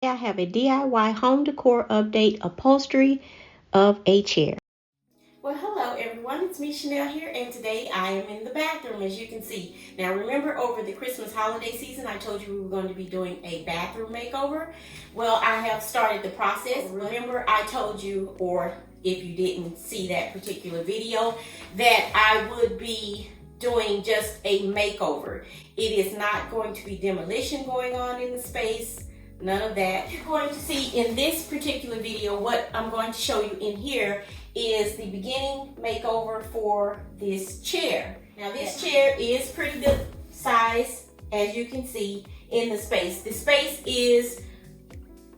I have a DIY home decor update upholstery of a chair. Well, hello everyone, it's me Chanel here, and today I am in the bathroom, as you can see. Now remember, over the Christmas holiday season I told you we were going to be doing a bathroom makeover. Well, I have started the process. Remember, I told you, or if you didn't see that particular video, that I would be doing just a makeover. It is not going to be demolition going on in the space. None of that. You're going to see in this particular video, what I'm going to show you in here is the beginning makeover for this chair. Now this chair is pretty good size, as you can see in the space. The space is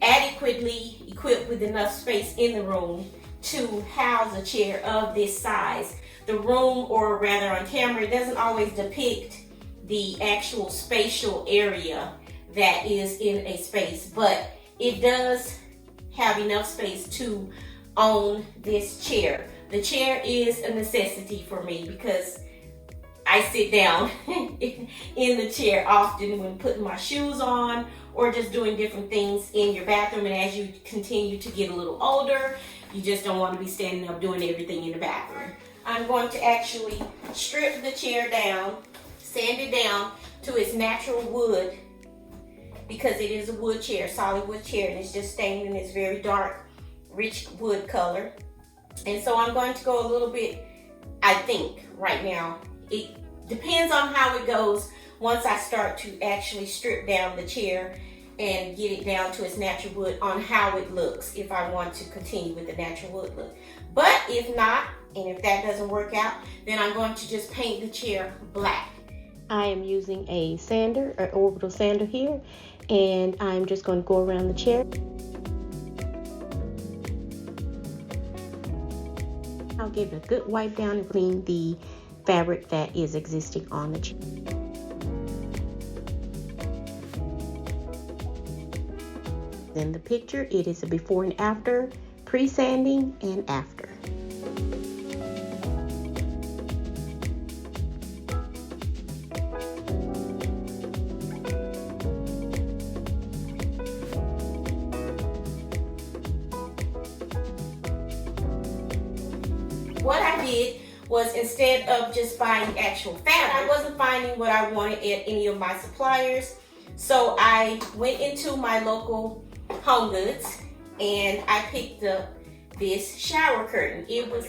adequately equipped with enough space in the room to house a chair of this size. The room, or rather on camera, it doesn't always depict the actual spatial area that is in a space, but it does have enough space to own this chair. The chair is a necessity for me because I sit down in the chair often when putting my shoes on or just doing different things in your bathroom. And as you continue to get a little older, you just don't want to be standing up doing everything in the bathroom. I'm going to actually strip the chair down, sand it down to its natural wood, because it is a wood chair, solid wood chair, and it's just stained in this very dark, rich wood color. And so I'm going to go a little bit, I think, right now. It depends on how it goes once I start to actually strip down the chair and get it down to its natural wood, on how it looks, if I want to continue with the natural wood look. But if not, and if that doesn't work out, then I'm going to just paint the chair black. I am using a sander, an orbital sander here, and I'm just going to go around the chair. I'll give it a good wipe down and clean the fabric that is existing on the chair. In the picture, it is a before and after, pre-sanding and after. What I did was, instead of just buying actual fabric, I wasn't finding what I wanted at any of my suppliers. So I went into my local Home Goods and I picked up this shower curtain. It was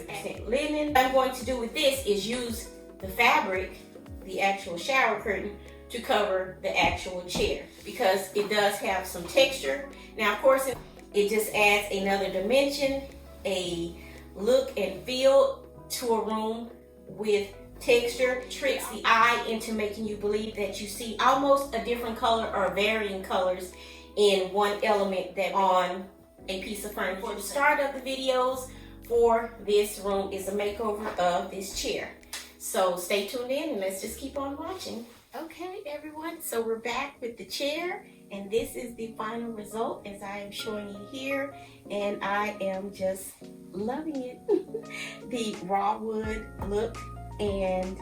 linen. What I'm going to do with this is use the fabric, the actual shower curtain, to cover the actual chair, because it does have some texture. Now, of course, it just adds another dimension, a look and feel to a room with texture. Tricks the eye into making you believe that you see almost a different color or varying colors in one element that on a piece of furniture. For the start of the videos for this room is a makeover of this chair. So stay tuned in and let's just keep on watching. Okay, everyone, so we're back with the chair, and this is the final result as I am showing you here, and I am just loving it. The raw wood look, and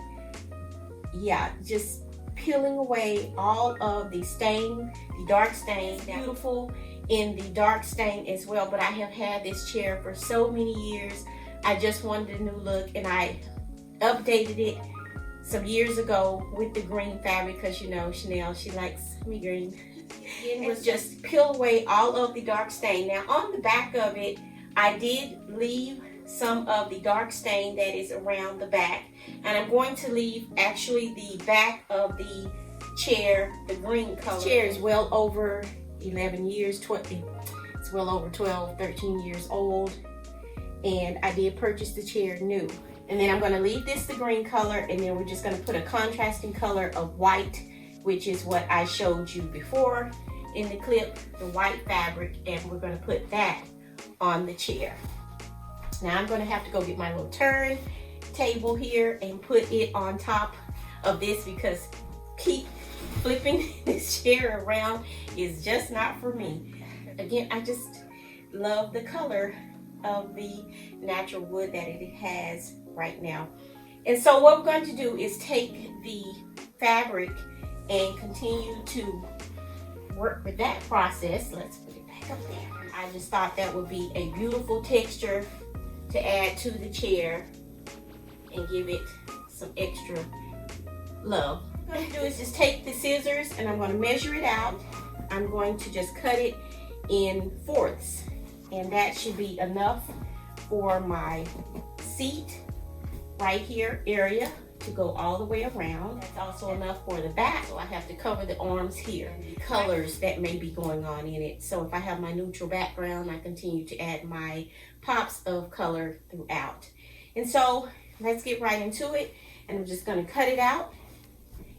yeah, just peeling away all of the stain, the dark stains. Beautiful in the dark stain as well, but I have had this chair for so many years. I just wanted a new look, and I updated it some years ago with the green fabric, because you know Chanel, she likes me green. It was just peel away all of the dark stain. Now on the back of it, I did leave some of the dark stain that is around the back, and I'm going to leave actually the back of the chair the green color. This chair is well over 11 years, it's well over 12, 13 years old, and I did purchase the chair new. And then I'm going to leave this the green color, and then we're just going to put a contrasting color of white, which is what I showed you before in the clip, the white fabric, and we're going to put that on the chair. Now I'm going to have to go get my little turn table here and put it on top of this, because keep flipping this chair around is just not for me. Again, I just love the color of the natural wood that it has right now. And so what we're going to do is take the fabric and continue to work with that process. Let's put it back. up there. I just thought that would be a beautiful texture to add to the chair and give it some extra love. What I'm going to do is just take the scissors and I'm going to measure it out. I'm going to just cut it in fourths, and that should be enough for my seat right here area to go all the way around. That's also enough for the back, so I have to cover the arms here. The colors that may be going on in it. So if I have my neutral background, I continue to add my pops of color throughout. And so let's get right into it. And I'm just going to cut it out,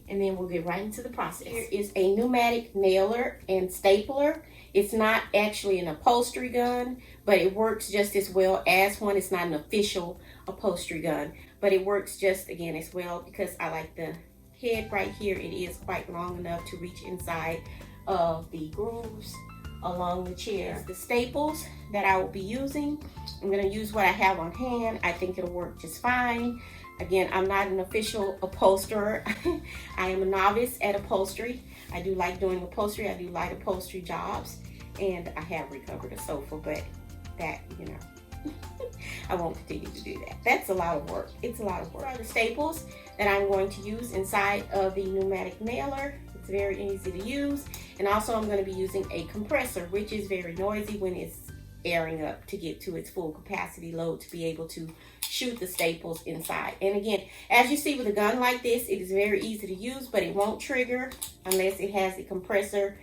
and then we'll get right into the process. Here is a pneumatic nailer and stapler. It's not actually an upholstery gun, but it works just as well as one. It's not an official upholstery gun, but it works just again as well because I like the head right here. It is quite long enough to reach inside of the grooves along the chair. The staples that I will be using, I'm going to use what I have on hand. I think it'll work just fine. Again, I'm not an official upholsterer. I am a novice at upholstery. I do like doing upholstery. I do light upholstery jobs, and I have recovered a sofa, but that, you know, I won't continue to do that. That's a lot of work. It's a lot of work. These are the staples that I'm going to use inside of the pneumatic nailer. It's very easy to use. And also I'm going to be using a compressor, which is very noisy when it's airing up to get to its full capacity load to be able to shoot the staples inside. And again, as you see with a gun like this, it is very easy to use, but it won't trigger unless it has the compressor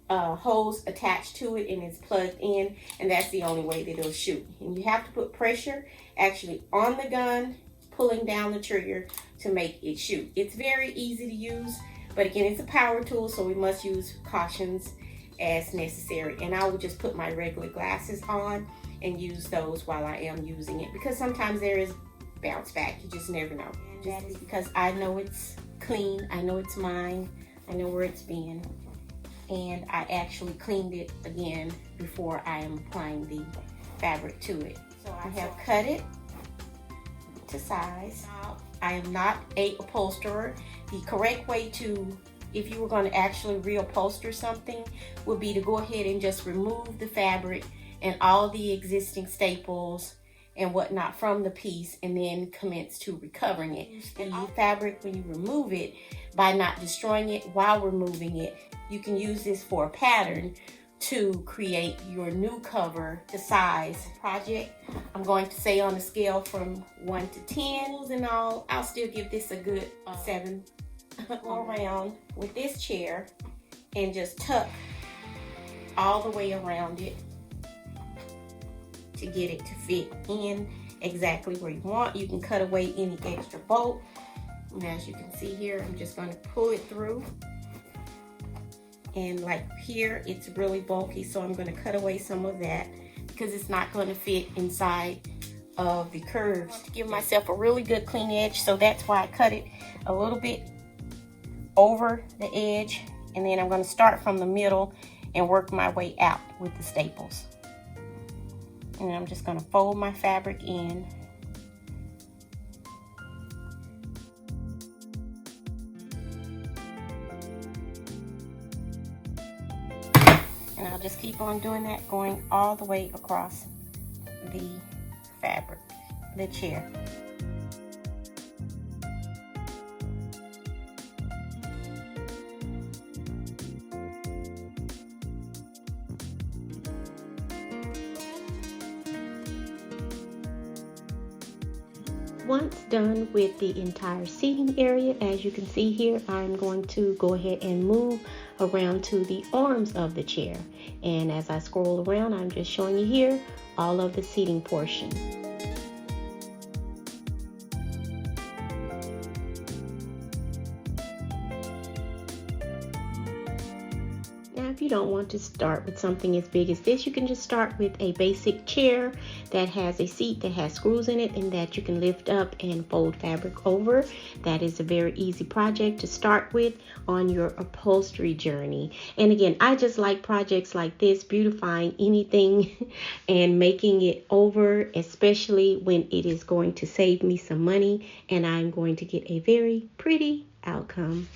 hose attached to it and it's plugged in, and that's the only way that it'll shoot. And you have to put pressure actually on the gun, pulling down the trigger to make it shoot. It's very easy to use, but again, it's a power tool, so we must use cautions as necessary. And I will just put my regular glasses on and use those while I am using it, because sometimes there is bounce back. You just never know. And that is because I know it's clean, I know it's mine, I know where it's been, and I actually cleaned it again before I am applying the fabric to it. So I have cut it to size. I am not a upholsterer. The correct way to, if you were going to actually reupholster something, would be to go ahead and just remove the fabric and all the existing staples and whatnot from the piece, and then commence to recovering it. And the fabric, when you remove it, by not destroying it while removing it, you can use this for a pattern to create your new cover to size project. I'm going to say on a scale from 1 to 10 and all, I'll still give this a good 7. Go around with this chair and just tuck all the way around it to get it to fit in exactly where you want. You can cut away any extra bolt. And as you can see here, I'm just going to pull it through. And like here, it's really bulky, so I'm going to cut away some of that because it's not going to fit inside of the curves. To give myself a really good clean edge, so that's why I cut it a little bit over the edge, and then I'm going to start from the middle and work my way out with the staples. And I'm just going to fold my fabric in. And I'll just keep on doing that, going all the way across the fabric, the chair. Once done with the entire seating area, as you can see here, I'm going to go ahead and move around to the arms of the chair. And as I scroll around, I'm just showing you here all of the seating portion. If you don't want to start with something as big as this, you can just start with a basic chair that has a seat that has screws in it and that you can lift up and fold fabric over. That is a very easy project to start with on your upholstery journey. And again, I just like projects like this, beautifying anything and making it over, especially when it is going to save me some money and I'm going to get a very pretty outcome.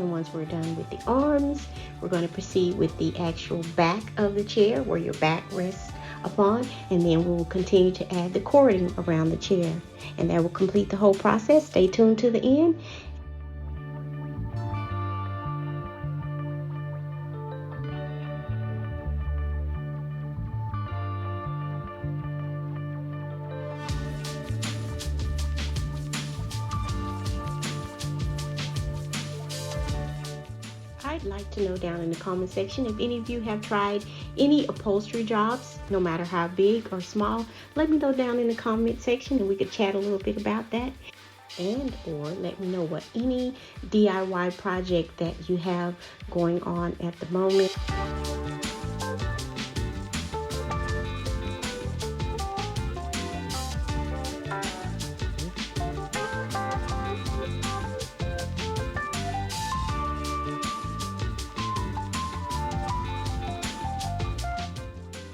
And once we're done with the arms, we're going to proceed with the actual back of the chair where your back rests upon, and then we'll continue to add the cording around the chair, and that will complete the whole process. Stay tuned to the end. I'd like to know down in the comment section if any of you have tried any upholstery jobs, no matter how big or small. Let me know down in the comment section and we could chat a little bit about that. And or let me know what any DIY project that you have going on at the moment.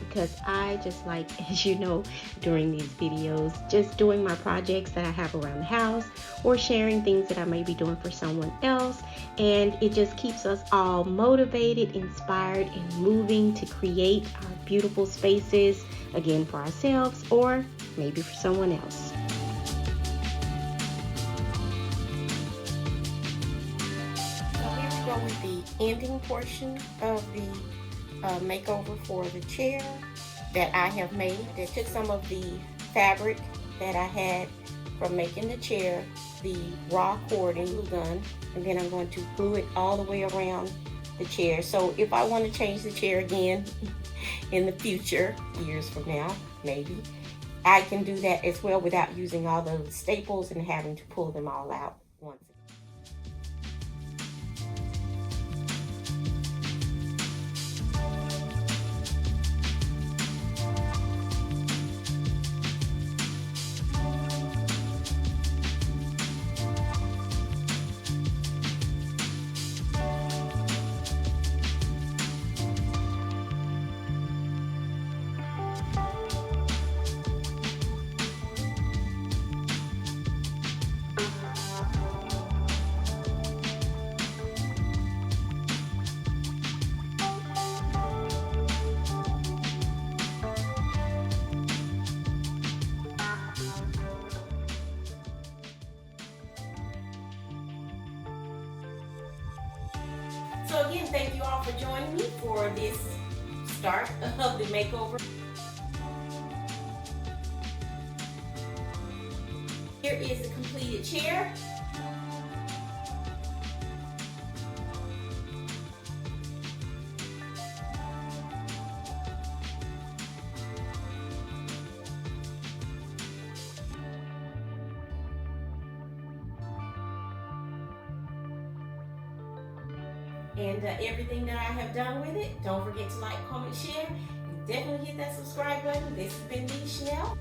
Because I just like, as you know, during these videos, just doing my projects that I have around the house or sharing things that I may be doing for someone else. And it just keeps us all motivated, inspired, and moving to create our beautiful spaces, again, for ourselves or maybe for someone else. So here we go with the ending portion of the makeover for the chair that I have made. I took some of the fabric that I had from making the chair, the raw cording glue gun, and then I'm going to glue it all the way around the chair. So if I want to change the chair again in the future, years from now, maybe, I can do that as well without using all those staples and having to pull them all out once again. So again, thank you all for joining me for this start of the makeover. Here is the completed chair. And everything that I have done with it. Don't forget to like, comment, share, and definitely hit that subscribe button. This has been me, Chanel.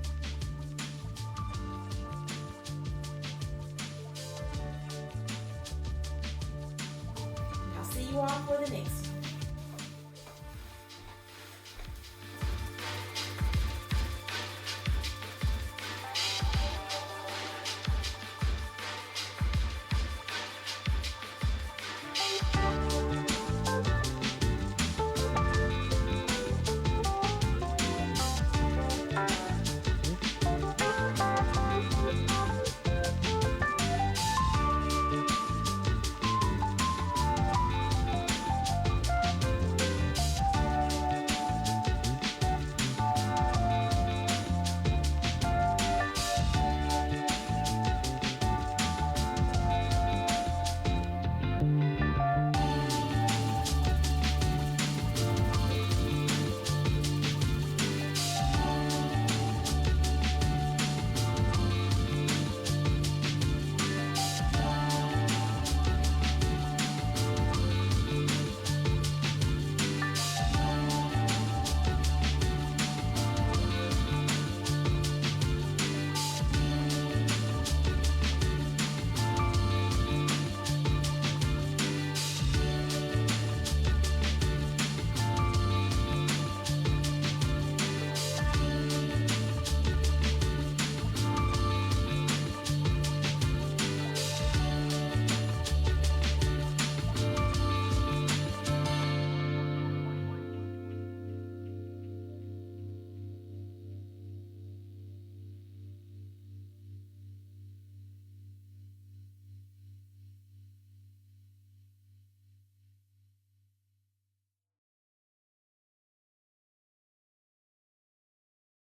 I'll see you all for the next one.